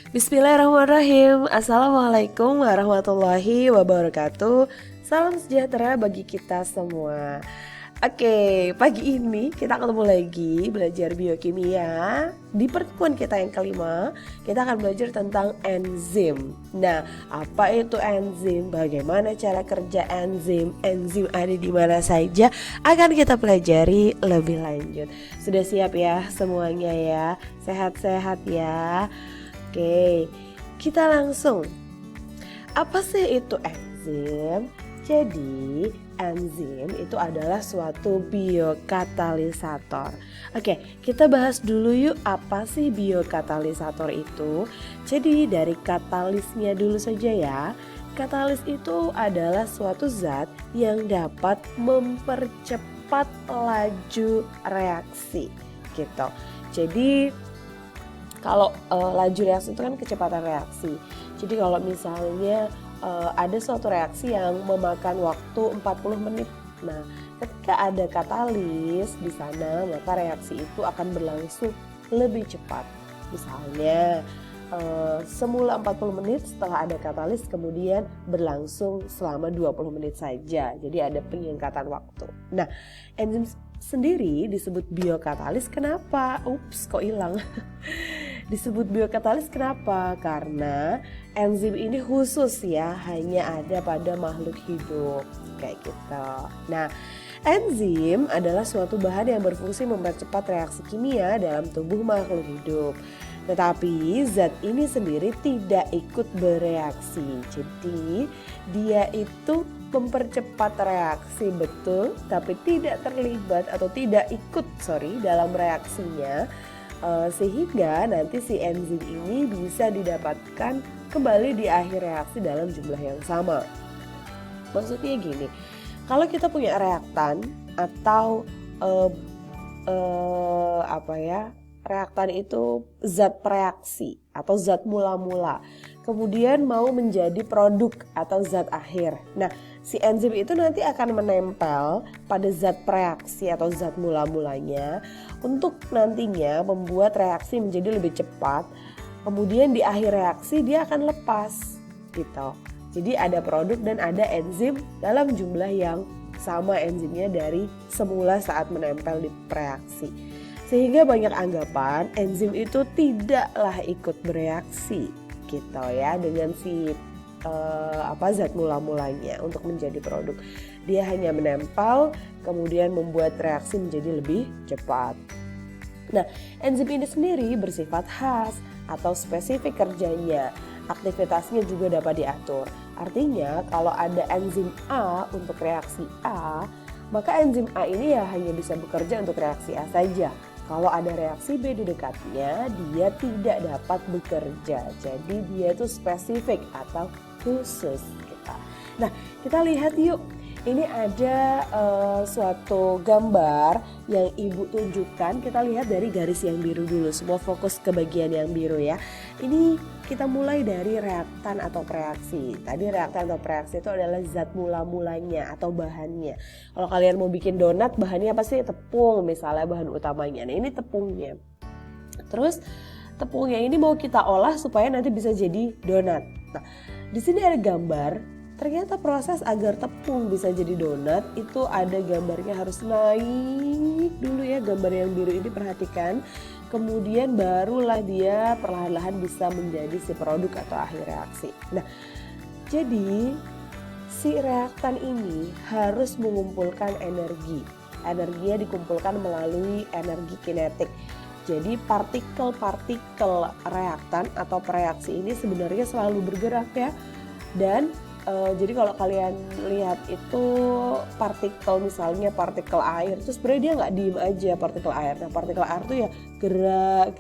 Bismillahirrahmanirrahim. Assalamualaikum warahmatullahi wabarakatuh. Salam sejahtera bagi kita semua. Oke, pagi ini kita ketemu lagi belajar biokimia. Di pertemuan kita yang kelima, kita akan belajar tentang enzim. Nah, apa itu enzim? Bagaimana cara kerja enzim? Enzim ada di mana saja? Akan kita pelajari lebih lanjut. Sudah siap ya semuanya ya? Sehat-sehat ya? Oke, kita langsung. Apa sih itu enzim? Jadi, enzim itu adalah suatu biokatalisator. Oke, kita bahas dulu yuk apa sih biokatalisator itu. Jadi dari katalisnya dulu saja ya. Katalis itu adalah suatu zat yang dapat mempercepat laju reaksi gitu. Jadi kalau laju reaksi itu kan kecepatan reaksi. Jadi kalau misalnya ada suatu reaksi yang memakan waktu 40 menit. Nah, ketika ada katalis di sana, maka reaksi itu akan berlangsung lebih cepat. Misalnya semula 40 menit, setelah ada katalis kemudian berlangsung selama 20 menit saja. Jadi ada penyingkatan waktu. Nah, enzim sendiri disebut biokatalis. Kenapa? Ups, kok hilang? Disebut biokatalis kenapa? Karena enzim ini khusus ya, hanya ada pada makhluk hidup kayak gitu. Nah, enzim adalah suatu bahan yang berfungsi mempercepat reaksi kimia dalam tubuh makhluk hidup. Tetapi zat ini sendiri tidak ikut bereaksi. Jadi dia itu mempercepat reaksi betul, tapi tidak terlibat atau tidak ikut dalam reaksinya. Sehingga nanti si enzim ini bisa didapatkan kembali di akhir reaksi dalam jumlah yang sama. Maksudnya gini, kalau kita punya reaktan atau reaktan itu zat preaksi atau zat mula-mula, kemudian mau menjadi produk atau zat akhir. Nah, si enzim itu nanti akan menempel pada zat preaksi atau zat mula-mulanya untuk nantinya membuat reaksi menjadi lebih cepat. Kemudian di akhir reaksi dia akan lepas gitu. Jadi ada produk dan ada enzim dalam jumlah yang sama enzimnya dari semula saat menempel di preaksi. Sehingga banyak anggapan enzim itu tidaklah ikut bereaksi gitu ya dengan si zat mula-mulanya untuk menjadi produk. Dia hanya menempel kemudian membuat reaksi menjadi lebih cepat. Nah, enzim ini sendiri bersifat khas atau spesifik kerjanya. Aktivitasnya juga dapat diatur. Artinya kalau ada enzim A untuk reaksi A, maka enzim A ini ya hanya bisa bekerja untuk reaksi A saja. Kalau ada reaksi B di dekatnya, dia tidak dapat bekerja. Jadi dia itu spesifik atau khusus kita. Nah, kita lihat yuk. Ini ada suatu gambar yang Ibu tunjukkan. Kita lihat dari garis yang biru dulu. Semua fokus ke bagian yang biru ya. Ini kita mulai dari reaktan atau preaksi. Tadi reaktan atau preaksi itu adalah zat mula-mulanya atau bahannya. Kalau kalian mau bikin donat, bahannya apa sih? Tepung misalnya bahan utamanya. Nah, ini tepungnya. Terus tepungnya ini mau kita olah supaya nanti bisa jadi donat. Nah, di sini ada gambar. Ternyata proses agar tepung bisa jadi donat itu ada gambarnya, harus naik dulu ya, gambar yang biru ini perhatikan. Kemudian barulah dia perlahan-lahan bisa menjadi si produk atau akhir reaksi. Nah, jadi si reaktan ini harus mengumpulkan energi. Energinya dikumpulkan melalui energi kinetik. Jadi partikel-partikel reaktan atau preaksi ini sebenarnya selalu bergerak ya. Dan jadi kalau kalian lihat itu partikel, misalnya partikel air, terus sebenarnya dia nggak diem aja partikel air. Nah, partikel air tuh ya gerak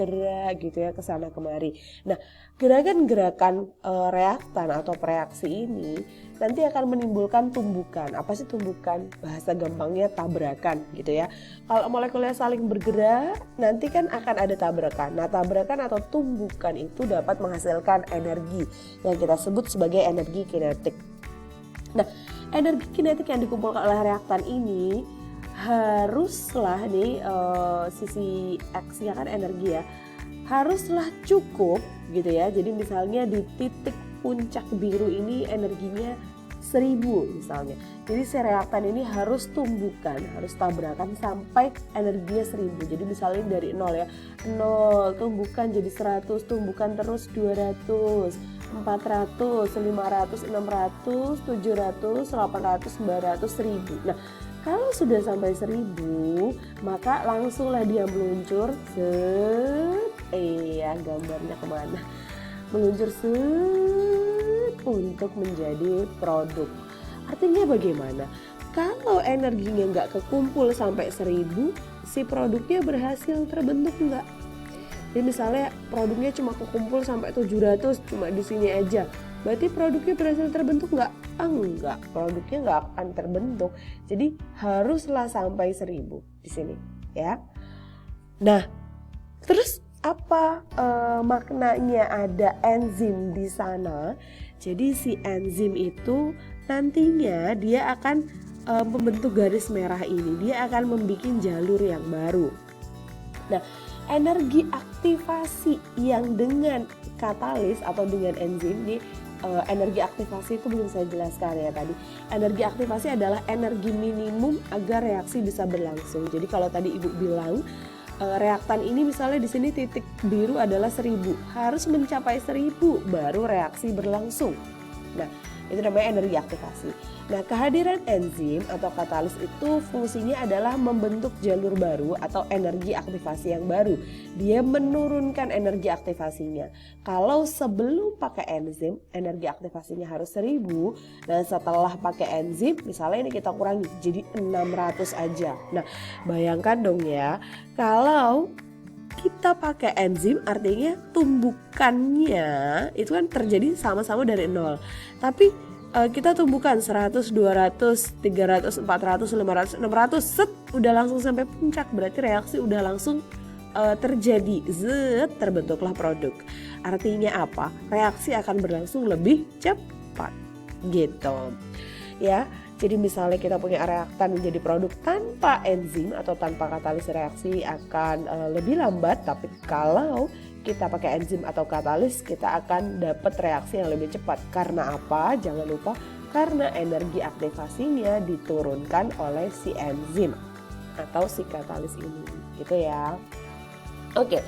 gitu ya ke sana kemari. Nah, gerakan-gerakan reaktan atau preaksi ini nanti akan menimbulkan tumbukan. Apa sih tumbukan? Bahasa gampangnya tabrakan gitu ya. Kalau molekulnya saling bergerak, nanti kan akan ada tabrakan. Nah, tabrakan atau tumbukan itu dapat menghasilkan energi yang kita sebut sebagai energi kinetik. Nah, energi kinetik yang dikumpulkan oleh reaktan ini haruslah nih sisi X-nya kan energi ya, haruslah cukup gitu ya. Jadi misalnya di titik puncak biru ini energinya 1000 misalnya. Jadi si reaktan ini harus tumbukan, harus tabrakan sampai energinya 1000. Jadi misalnya dari 0 ya, 0 tumbukan jadi 100, tumbukan terus 200, 400, 500, 600, 700, 800, 900, 1000. Nah, kalau sudah sampai 1000, maka langsunglah dia meluncur gambarnya kemana? Meluncur untuk menjadi produk. Artinya bagaimana? Kalau energinya nggak kekumpul sampai 1000, si produknya berhasil terbentuk nggak? Jadi misalnya produknya cuma kekumpul sampai 700, cuma di sini aja. Berarti produknya berhasil terbentuk nggak? Enggak, produknya nggak akan terbentuk. Jadi haruslah sampai 1000 di sini, ya. Nah, terus apa maknanya ada enzim di sana? Jadi si enzim itu nantinya dia akan membentuk garis merah ini, dia akan membuat jalur yang baru. Nah, energi aktivasi yang dengan katalis atau dengan enzim ini, energi aktivasi itu belum saya jelaskan ya tadi. Energi aktivasi adalah energi minimum agar reaksi bisa berlangsung. Jadi kalau tadi Ibu bilang reaktan ini misalnya di sini titik biru adalah 1000, harus mencapai 1000 baru reaksi berlangsung. Nah, itu namanya energi aktivasi. Nah, kehadiran enzim atau katalis itu fungsinya adalah membentuk jalur baru atau energi aktivasi yang baru. Dia menurunkan energi aktivasinya. Kalau sebelum pakai enzim, energi aktivasinya harus 1000. Dan setelah pakai enzim, misalnya ini kita kurangi jadi 600 aja. Nah, bayangkan dong ya, kalau kita pakai enzim artinya tumbukannya itu kan terjadi sama-sama dari 0. Tapi kita tumbukan 100, 200, 300, 400, 500, 600, udah langsung sampai puncak. Berarti reaksi udah langsung terjadi, terbentuklah produk. Artinya apa? Reaksi akan berlangsung lebih cepat gitu ya. Jadi misalnya kita punya reaktan menjadi produk tanpa enzim atau tanpa katalis, reaksi akan lebih lambat. Tapi kalau kita pakai enzim atau katalis, kita akan dapat reaksi yang lebih cepat. Karena apa? Jangan lupa, karena energi aktivasinya diturunkan oleh si enzim atau si katalis ini, gitu ya. Oke.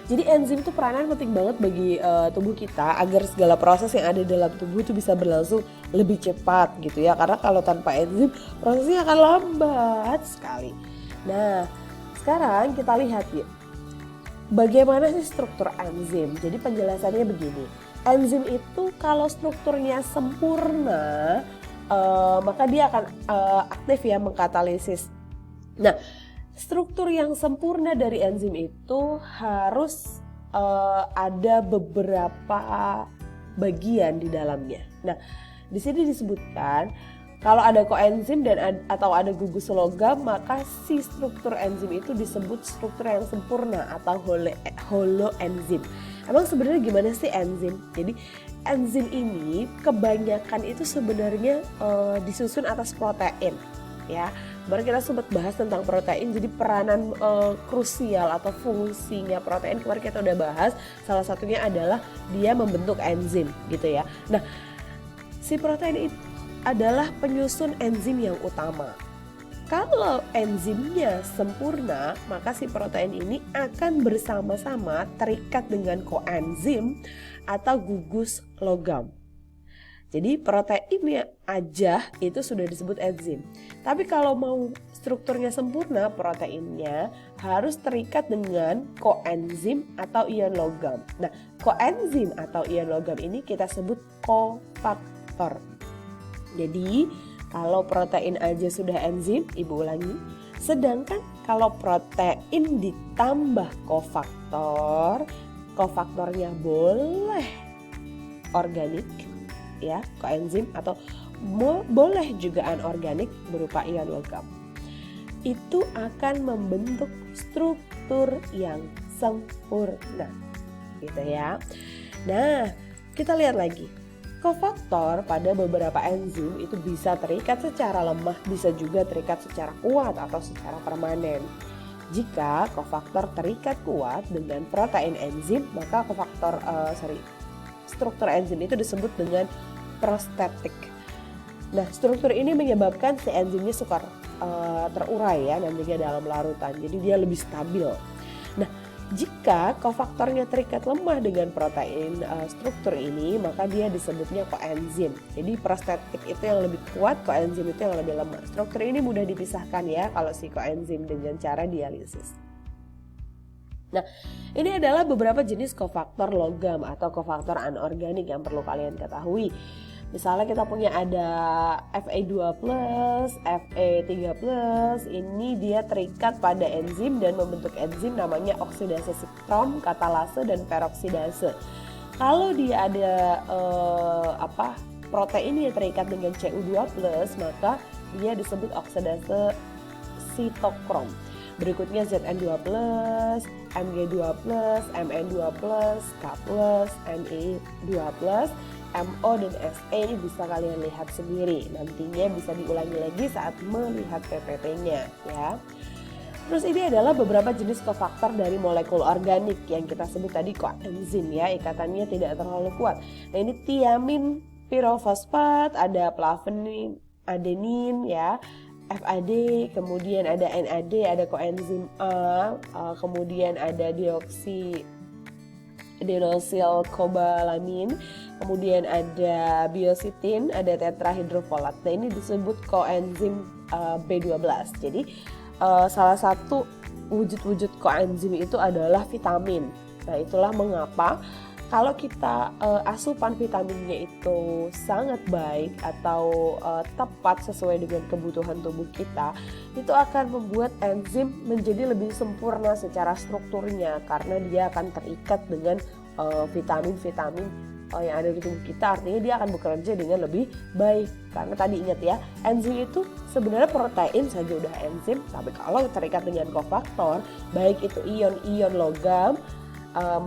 Jadi enzim itu peranan penting banget bagi tubuh kita agar segala proses yang ada dalam tubuh itu bisa berlangsung lebih cepat gitu ya. Karena kalau tanpa enzim prosesnya akan lambat sekali. Nah, sekarang kita lihat yuk, bagaimana sih struktur enzim? Jadi penjelasannya begini. Enzim itu kalau strukturnya sempurna, maka dia akan aktif ya mengkatalisis. Nah, struktur yang sempurna dari enzim itu harus ada beberapa bagian di dalamnya. Nah, di sini disebutkan kalau ada koenzim dan atau ada gugus logam, maka si struktur enzim itu disebut struktur yang sempurna atau holoenzim. Emang sebenarnya gimana sih enzim? Jadi enzim ini kebanyakan itu sebenarnya disusun atas protein, ya. Baru kita sempat bahas tentang protein, jadi peranan krusial atau fungsinya protein kemarin kita udah bahas. Salah satunya adalah dia membentuk enzim gitu ya. Nah, si protein itu adalah penyusun enzim yang utama. Kalau enzimnya sempurna, maka si protein ini akan bersama-sama terikat dengan koenzim atau gugus logam. Jadi proteinnya aja itu sudah disebut enzim. Tapi kalau mau strukturnya sempurna, proteinnya harus terikat dengan koenzim atau ion logam. Nah, koenzim atau ion logam ini kita sebut kofaktor. Jadi kalau protein aja sudah enzim, Ibu ulangi. Sedangkan kalau protein ditambah kofaktor, kofaktornya boleh organik, ya, koenzim, atau boleh juga anorganik berupa ion logam. Itu akan membentuk struktur yang sempurna, gitu ya. Nah, kita lihat lagi. Kofaktor pada beberapa enzim itu bisa terikat secara lemah, bisa juga terikat secara kuat atau secara permanen. Jika kofaktor terikat kuat dengan protein enzim, maka struktur enzim itu disebut dengan prostetik. Nah, struktur ini menyebabkan si enzimnya suka terurai ya nantinya dalam larutan, jadi dia lebih stabil. Nah, jika kofaktornya terikat lemah dengan protein struktur ini, maka dia disebutnya koenzim. Jadi prostetik itu yang lebih kuat, koenzim itu yang lebih lemah. Struktur ini mudah dipisahkan ya kalau si koenzim dengan cara dialisis. Nah, ini adalah beberapa jenis kofaktor logam atau kofaktor anorganik yang perlu kalian ketahui. Misalnya kita punya ada Fe2+, Fe3+, ini dia terikat pada enzim dan membentuk enzim namanya oksidase sikrom, katalase, dan peroksidase. Kalau dia ada protein yang terikat dengan Cu2+, maka dia disebut oksidase sitokrom. Berikutnya Zn2+, Mg2+, Mn2+, K+, Ne2+, MO dan Se ini bisa kalian lihat sendiri. Nantinya bisa diulangi lagi saat melihat PPT-nya ya. Terus ini adalah beberapa jenis kofaktor dari molekul organik yang kita sebut tadi koenzim ya, ikatannya tidak terlalu kuat. Nah, ini tiamin pirofosfat, ada flavenin, adenin ya, FAD, kemudian ada NAD, ada koenzim A, kemudian ada adenosilkobalamin, kemudian ada biositin, ada tetrahidrofolat. Nah, ini disebut koenzim B12. Jadi salah satu wujud-wujud koenzim itu adalah vitamin. Nah, itulah mengapa kalau kita asupan vitaminnya itu sangat baik atau tepat sesuai dengan kebutuhan tubuh kita, itu akan membuat enzim menjadi lebih sempurna secara strukturnya karena dia akan terikat dengan vitamin-vitamin yang ada di tubuh kita. Artinya dia akan bekerja dengan lebih baik. Karena tadi ingat ya, enzim itu sebenarnya protein saja udah enzim, tapi kalau terikat dengan kofaktor, baik itu ion-ion logam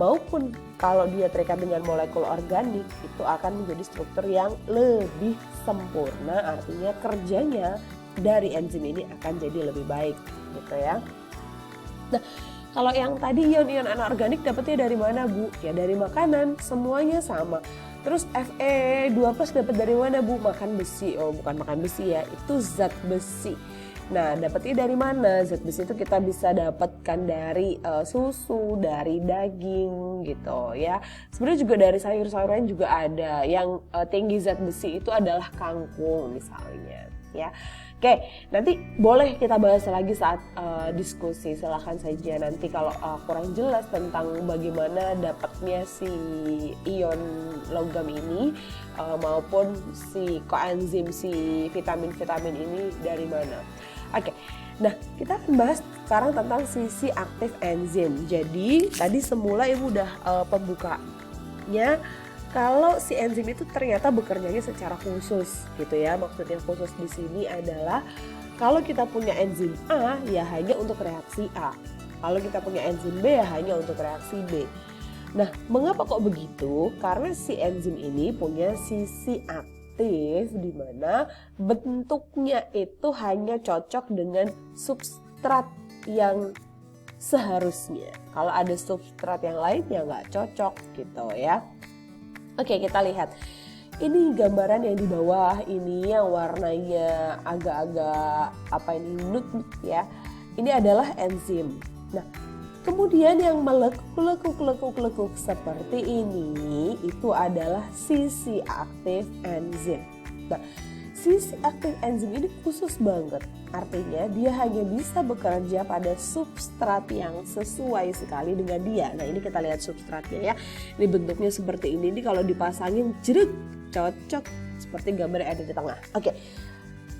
maupun kalau dia terikat dengan molekul organik, itu akan menjadi struktur yang lebih sempurna. Artinya kerjanya dari enzim ini akan jadi lebih baik gitu ya. Nah, kalau yang tadi ion-ion anorganik dapatnya dari mana, Bu? Ya dari makanan, semuanya sama. Terus Fe2+ dapat dari mana, Bu? Makan besi. Oh, bukan makan besi ya, itu zat besi. Nah, dapatnya dari mana? Zat besi itu kita bisa dapatkan dari susu, dari daging gitu ya. Sebenarnya juga dari sayur-sayuran juga ada. Yang tinggi zat besi itu adalah kangkung misalnya ya. Oke, nanti boleh kita bahas lagi saat diskusi. Silahkan saja nanti kalau kurang jelas tentang bagaimana dapatnya si ion logam ini maupun si koenzim, si vitamin-vitamin ini dari mana. Oke, nah kita akan bahas sekarang tentang sisi aktif enzim. Jadi tadi semula Ibu udah pembukanya kalau si enzim itu ternyata bekerjanya secara khusus gitu ya. Maksudnya khusus di sini adalah kalau kita punya enzim A ya hanya untuk reaksi A. Kalau kita punya enzim B ya hanya untuk reaksi B. Nah, mengapa kok begitu? Karena si enzim ini punya sisi aktif di mana bentuknya itu hanya cocok dengan substrat yang seharusnya. Kalau ada substrat yang lain ya nggak cocok gitu ya. Oke, kita lihat. Ini gambaran yang di bawah ini yang warnanya agak-agak nude ya. Ini adalah enzim. Nah, kemudian yang melekuk-lekuk seperti ini itu adalah sisi aktif enzim. Nah, sisi aktif enzim ini khusus banget. Artinya dia hanya bisa bekerja pada substrat yang sesuai sekali dengan dia. Nah, ini kita lihat substratnya ya. Ini bentuknya seperti ini. Ini kalau dipasangin jeruk cocok seperti gambar yang ada di tengah. Oke.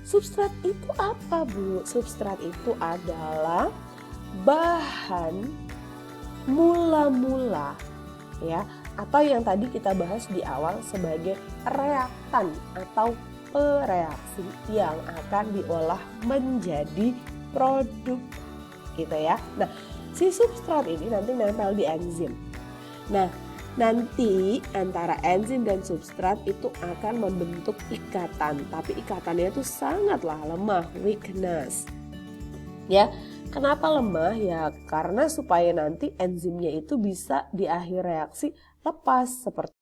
Substrat itu apa, Bu? Substrat itu adalah bahan mula-mula ya, atau yang tadi kita bahas di awal sebagai reaktan atau pereaksi yang akan diolah menjadi produk gitu ya. Nah, si substrat ini nanti nempel di enzim. Nah, nanti antara enzim dan substrat itu akan membentuk ikatan, tapi ikatannya itu sangatlah lemah, weakness. Ya, Kenapa lemah? Ya karena supaya nanti enzimnya itu bisa di akhir reaksi lepas seperti